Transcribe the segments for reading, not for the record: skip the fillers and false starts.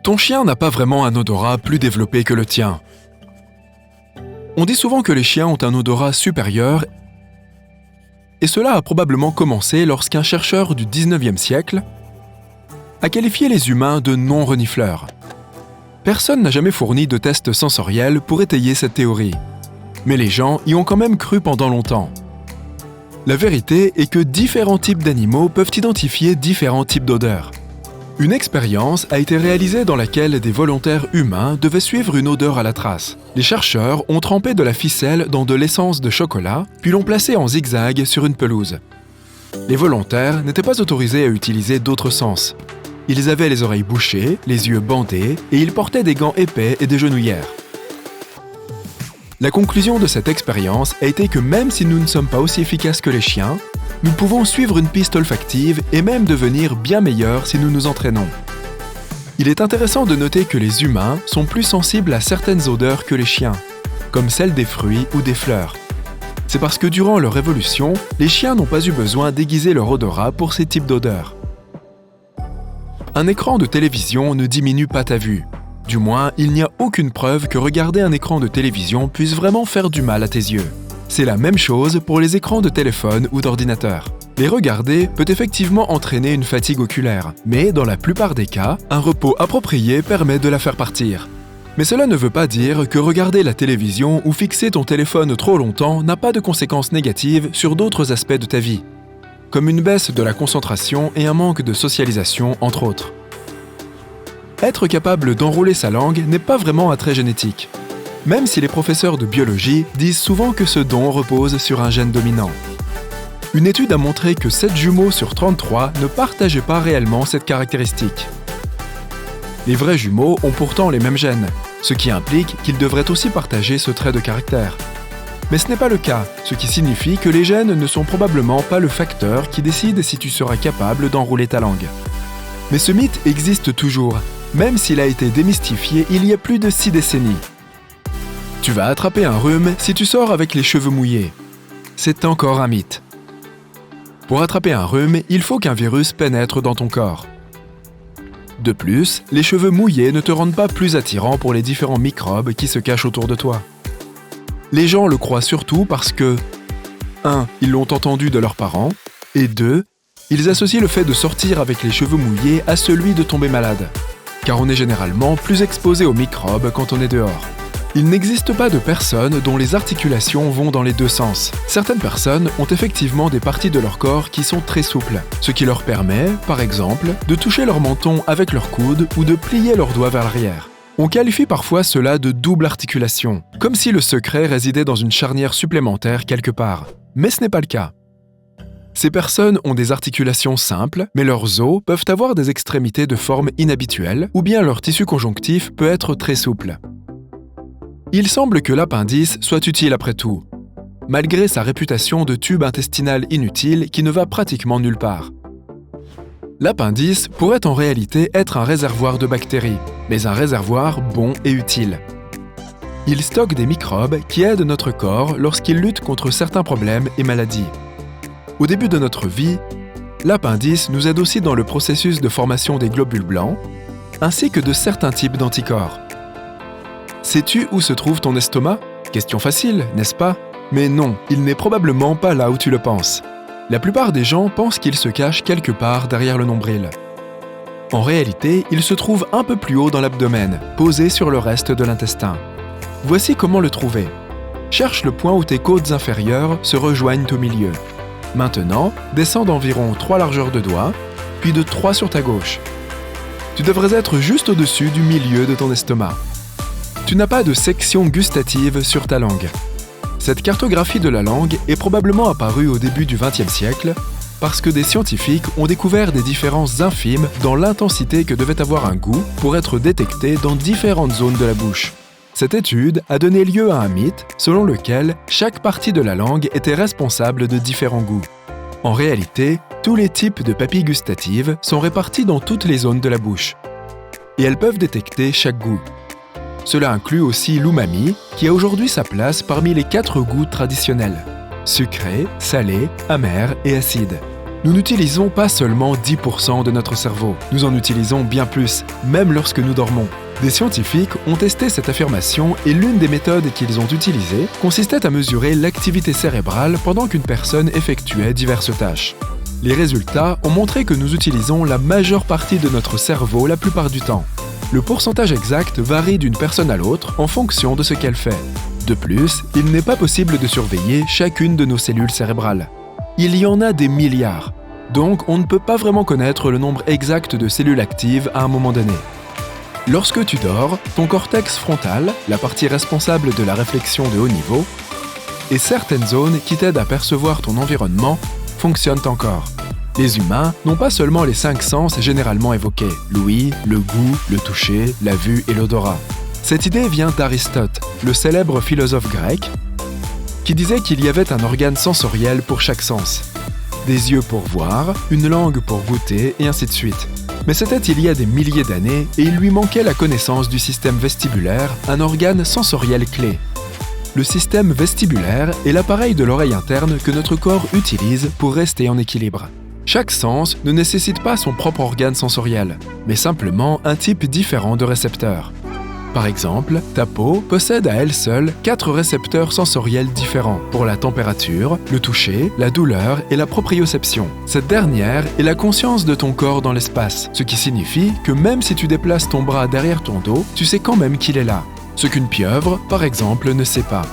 Ton chien n'a pas vraiment un odorat plus développé que le tien. On dit souvent que les chiens ont un odorat supérieur et cela a probablement commencé lorsqu'un chercheur du 19e siècle a qualifié les humains de non-renifleurs. Personne n'a jamais fourni de tests sensoriels pour étayer cette théorie, mais les gens y ont quand même cru pendant longtemps. La vérité est que différents types d'animaux peuvent identifier différents types d'odeurs. Une expérience a été réalisée dans laquelle des volontaires humains devaient suivre une odeur à la trace. Les chercheurs ont trempé de la ficelle dans de l'essence de chocolat, puis l'ont placée en zigzag sur une pelouse. Les volontaires n'étaient pas autorisés à utiliser d'autres sens. Ils avaient les oreilles bouchées, les yeux bandés, et ils portaient des gants épais et des genouillères. La conclusion de cette expérience a été que même si nous ne sommes pas aussi efficaces que les chiens, nous pouvons suivre une piste olfactive et même devenir bien meilleurs si nous nous entraînons. Il est intéressant de noter que les humains sont plus sensibles à certaines odeurs que les chiens, comme celles des fruits ou des fleurs. C'est parce que durant leur évolution, les chiens n'ont pas eu besoin d'aiguiser leur odorat pour ces types d'odeurs. Un écran de télévision ne diminue pas ta vue. Du moins, il n'y a aucune preuve que regarder un écran de télévision puisse vraiment faire du mal à tes yeux. C'est la même chose pour les écrans de téléphone ou d'ordinateur. Les regarder peut effectivement entraîner une fatigue oculaire, mais dans la plupart des cas, un repos approprié permet de la faire partir. Mais cela ne veut pas dire que regarder la télévision ou fixer ton téléphone trop longtemps n'a pas de conséquences négatives sur d'autres aspects de ta vie, comme une baisse de la concentration et un manque de socialisation, entre autres. Être capable d'enrouler sa langue n'est pas vraiment un trait génétique, même si les professeurs de biologie disent souvent que ce don repose sur un gène dominant. Une étude a montré que 7 jumeaux sur 33 ne partageaient pas réellement cette caractéristique. Les vrais jumeaux ont pourtant les mêmes gènes, ce qui implique qu'ils devraient aussi partager ce trait de caractère. Mais ce n'est pas le cas, ce qui signifie que les gènes ne sont probablement pas le facteur qui décide si tu seras capable d'enrouler ta langue. Mais ce mythe existe toujours, même s'il a été démystifié il y a plus de 6 décennies. Tu vas attraper un rhume si tu sors avec les cheveux mouillés. C'est encore un mythe. Pour attraper un rhume, il faut qu'un virus pénètre dans ton corps. De plus, les cheveux mouillés ne te rendent pas plus attirant pour les différents microbes qui se cachent autour de toi. Les gens le croient surtout parce que 1. Ils l'ont entendu de leurs parents, et 2. Ils associent le fait de sortir avec les cheveux mouillés à celui de tomber malade, car on est généralement plus exposé aux microbes quand on est dehors. Il n'existe pas de personnes dont les articulations vont dans les deux sens. Certaines personnes ont effectivement des parties de leur corps qui sont très souples, ce qui leur permet, par exemple, de toucher leur menton avec leur coude ou de plier leurs doigts vers l'arrière. On qualifie parfois cela de double articulation, comme si le secret résidait dans une charnière supplémentaire quelque part. Mais ce n'est pas le cas. Ces personnes ont des articulations simples, mais leurs os peuvent avoir des extrémités de forme inhabituelle, ou bien leur tissu conjonctif peut être très souple. Il semble que l'appendice soit utile après tout, malgré sa réputation de tube intestinal inutile qui ne va pratiquement nulle part. L'appendice pourrait en réalité être un réservoir de bactéries, mais un réservoir bon et utile. Il stocke des microbes qui aident notre corps lorsqu'il lutte contre certains problèmes et maladies. Au début de notre vie, l'appendice nous aide aussi dans le processus de formation des globules blancs, ainsi que de certains types d'anticorps. Sais-tu où se trouve ton estomac? Question facile, n'est-ce pas? Mais non, il n'est probablement pas là où tu le penses. La plupart des gens pensent qu'il se cache quelque part derrière le nombril. En réalité, il se trouve un peu plus haut dans l'abdomen, posé sur le reste de l'intestin. Voici comment le trouver. Cherche le point où tes côtes inférieures se rejoignent au milieu. Maintenant, descends d'environ 3 largeurs de doigts, puis de 3 sur ta gauche. Tu devrais être juste au-dessus du milieu de ton estomac. Tu n'as pas de section gustative sur ta langue. Cette cartographie de la langue est probablement apparue au début du XXe siècle parce que des scientifiques ont découvert des différences infimes dans l'intensité que devait avoir un goût pour être détecté dans différentes zones de la bouche. Cette étude a donné lieu à un mythe selon lequel chaque partie de la langue était responsable de différents goûts. En réalité, tous les types de papilles gustatives sont répartis dans toutes les zones de la bouche et elles peuvent détecter chaque goût. Cela inclut aussi l'umami, qui a aujourd'hui sa place parmi les 4 goûts traditionnels: sucré, salé, amer et acide. Nous n'utilisons pas seulement 10% de notre cerveau, nous en utilisons bien plus, même lorsque nous dormons. Des scientifiques ont testé cette affirmation et l'une des méthodes qu'ils ont utilisées consistait à mesurer l'activité cérébrale pendant qu'une personne effectuait diverses tâches. Les résultats ont montré que nous utilisons la majeure partie de notre cerveau la plupart du temps. Le pourcentage exact varie d'une personne à l'autre en fonction de ce qu'elle fait. De plus, il n'est pas possible de surveiller chacune de nos cellules cérébrales. Il y en a des milliards, donc on ne peut pas vraiment connaître le nombre exact de cellules actives à un moment donné. Lorsque tu dors, ton cortex frontal, la partie responsable de la réflexion de haut niveau, et certaines zones qui t'aident à percevoir ton environnement fonctionnent encore. Les humains n'ont pas seulement les 5 sens généralement évoqués, l'ouïe, le goût, le toucher, la vue et l'odorat. Cette idée vient d'Aristote, le célèbre philosophe grec, qui disait qu'il y avait un organe sensoriel pour chaque sens. Des yeux pour voir, une langue pour goûter, et ainsi de suite. Mais c'était il y a des milliers d'années, et il lui manquait la connaissance du système vestibulaire, un organe sensoriel clé. Le système vestibulaire est l'appareil de l'oreille interne que notre corps utilise pour rester en équilibre. Chaque sens ne nécessite pas son propre organe sensoriel, mais simplement un type différent de récepteurs. Par exemple, ta peau possède à elle seule 4 récepteurs sensoriels différents pour la température, le toucher, la douleur et la proprioception. Cette dernière est la conscience de ton corps dans l'espace, ce qui signifie que même si tu déplaces ton bras derrière ton dos, tu sais quand même qu'il est là, ce qu'une pieuvre, par exemple, ne sait pas.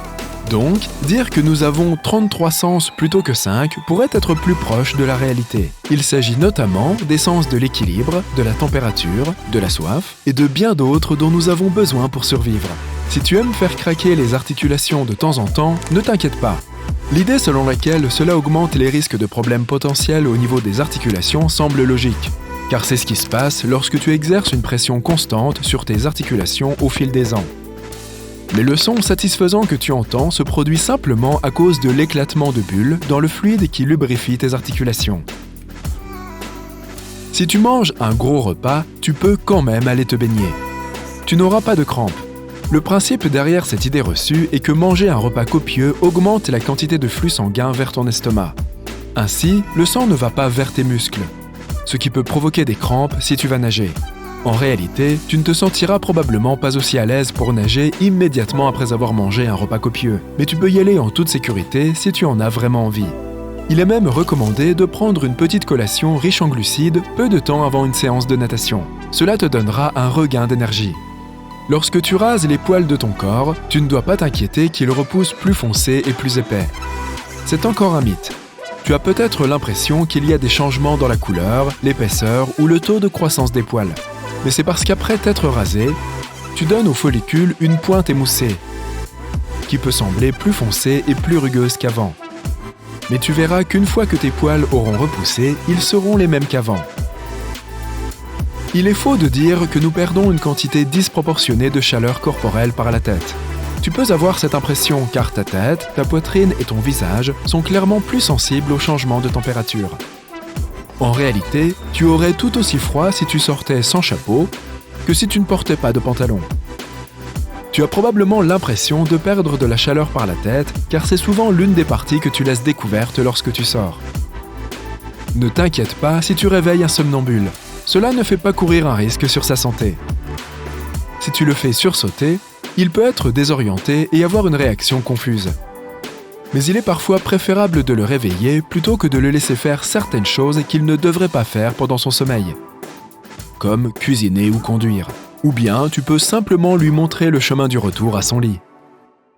Donc, dire que nous avons 33 sens plutôt que 5 pourrait être plus proche de la réalité. Il s'agit notamment des sens de l'équilibre, de la température, de la soif et de bien d'autres dont nous avons besoin pour survivre. Si tu aimes faire craquer les articulations de temps en temps, ne t'inquiète pas. L'idée selon laquelle cela augmente les risques de problèmes potentiels au niveau des articulations semble logique, car c'est ce qui se passe lorsque tu exerces une pression constante sur tes articulations au fil des ans. Mais le son satisfaisant que tu entends se produit simplement à cause de l'éclatement de bulles dans le fluide qui lubrifie tes articulations. Si tu manges un gros repas, tu peux quand même aller te baigner. Tu n'auras pas de crampes. Le principe derrière cette idée reçue est que manger un repas copieux augmente la quantité de flux sanguin vers ton estomac. Ainsi, le sang ne va pas vers tes muscles, ce qui peut provoquer des crampes si tu vas nager. En réalité, tu ne te sentiras probablement pas aussi à l'aise pour nager immédiatement après avoir mangé un repas copieux, mais tu peux y aller en toute sécurité si tu en as vraiment envie. Il est même recommandé de prendre une petite collation riche en glucides peu de temps avant une séance de natation. Cela te donnera un regain d'énergie. Lorsque tu rases les poils de ton corps, tu ne dois pas t'inquiéter qu'ils repoussent plus foncés et plus épais. C'est encore un mythe. Tu as peut-être l'impression qu'il y a des changements dans la couleur, l'épaisseur ou le taux de croissance des poils. Mais c'est parce qu'après t'être rasé, tu donnes aux follicules une pointe émoussée, qui peut sembler plus foncée et plus rugueuse qu'avant. Mais tu verras qu'une fois que tes poils auront repoussé, ils seront les mêmes qu'avant. Il est faux de dire que nous perdons une quantité disproportionnée de chaleur corporelle par la tête. Tu peux avoir cette impression car ta tête, ta poitrine et ton visage sont clairement plus sensibles aux changements de température. En réalité, tu aurais tout aussi froid si tu sortais sans chapeau que si tu ne portais pas de pantalon. Tu as probablement l'impression de perdre de la chaleur par la tête, car c'est souvent l'une des parties que tu laisses découverte lorsque tu sors. Ne t'inquiète pas si tu réveilles un somnambule. Cela ne fait pas courir un risque sur sa santé. Si tu le fais sursauter, il peut être désorienté et avoir une réaction confuse. Mais il est parfois préférable de le réveiller plutôt que de le laisser faire certaines choses qu'il ne devrait pas faire pendant son sommeil, comme cuisiner ou conduire. Ou bien tu peux simplement lui montrer le chemin du retour à son lit.